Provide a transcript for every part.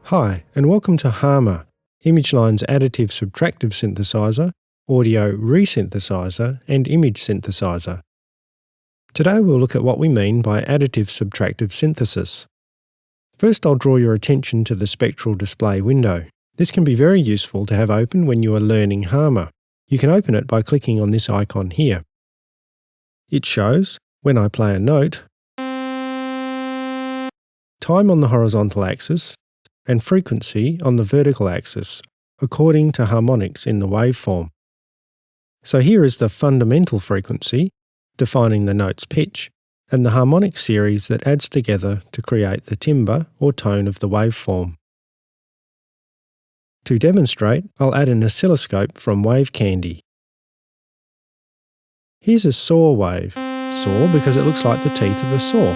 Hi, and welcome to Harmor, ImageLine's additive subtractive synthesizer, audio resynthesizer, and image synthesizer. Today we'll look at what we mean by additive subtractive synthesis. First, I'll draw your attention to the spectral display window. This can be very useful to have open when you are learning Harmor. You can open it by clicking on this icon here. It shows, when I play a note, time on the horizontal axis, and frequency on the vertical axis, according to harmonics in the waveform. So here is the fundamental frequency, defining the note's pitch, and the harmonic series that adds together to create the timbre or tone of the waveform. To demonstrate, I'll add an oscilloscope from Wave Candy. Here's a saw wave. Saw because it looks like the teeth of a saw.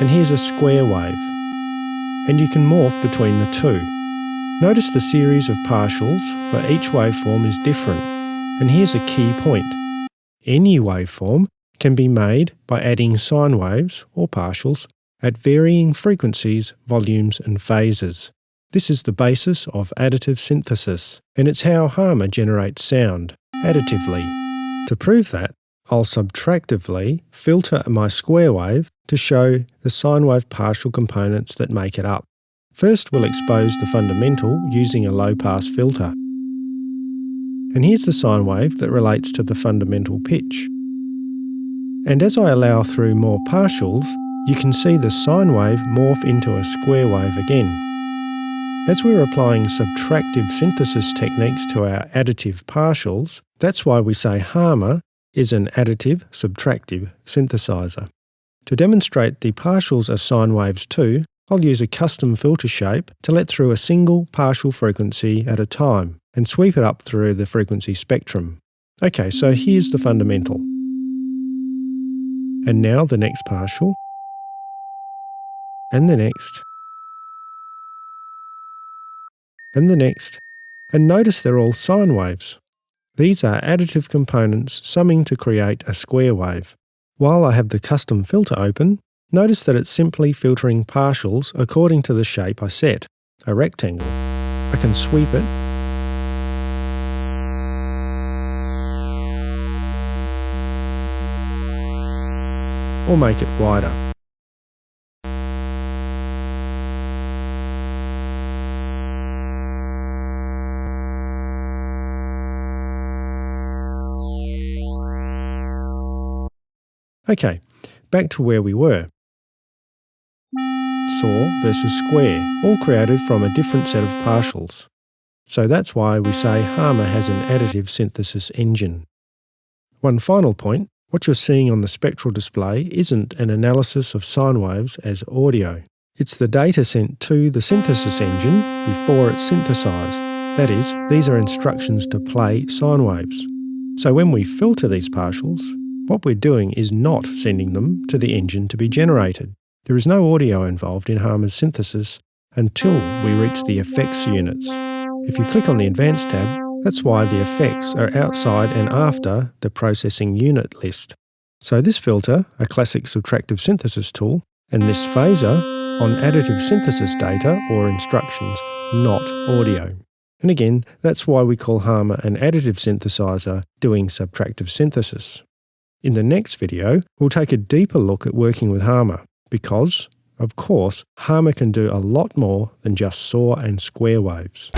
And here's a square wave. And you can morph between the two. Notice the series of partials for each waveform is different, and here's a key point. Any waveform can be made by adding sine waves, or partials, at varying frequencies, volumes and phases. This is the basis of additive synthesis, and it's how Harmor generates sound, additively. To prove that, I'll subtractively filter my square wave to show the sine wave partial components that make it up. First, we'll expose the fundamental using a low-pass filter. And here's the sine wave that relates to the fundamental pitch. And as I allow through more partials, you can see the sine wave morph into a square wave again. As we're applying subtractive synthesis techniques to our additive partials, that's why we say Harmor is an additive subtractive synthesizer. To demonstrate the partials are sine waves too, I'll use a custom filter shape to let through a single partial frequency at a time and sweep it up through the frequency spectrum. Okay, so here's the fundamental. And now the next partial. And the next. And the next. And notice they're all sine waves. These are additive components summing to create a square wave. While I have the custom filter open, notice that it's simply filtering partials according to the shape I set, a rectangle. I can sweep it, or make it wider. Okay, back to where we were. Saw versus square, all created from a different set of partials. So that's why we say Harmor has an additive synthesis engine. One final point, what you're seeing on the spectral display isn't an analysis of sine waves as audio. It's the data sent to the synthesis engine before it's synthesized. That is, these are instructions to play sine waves. So when we filter these partials, what we're doing is not sending them to the engine to be generated. There is no audio involved in Harmor's synthesis until we reach the effects units. If you click on the Advanced tab, that's why the effects are outside and after the processing unit list. So this filter, a classic subtractive synthesis tool, and this phaser on additive synthesis data or instructions, not audio. And again, that's why we call Harmor an additive synthesizer doing subtractive synthesis. In the next video, we'll take a deeper look at working with Harmor because, of course, Harmor can do a lot more than just saw and square waves.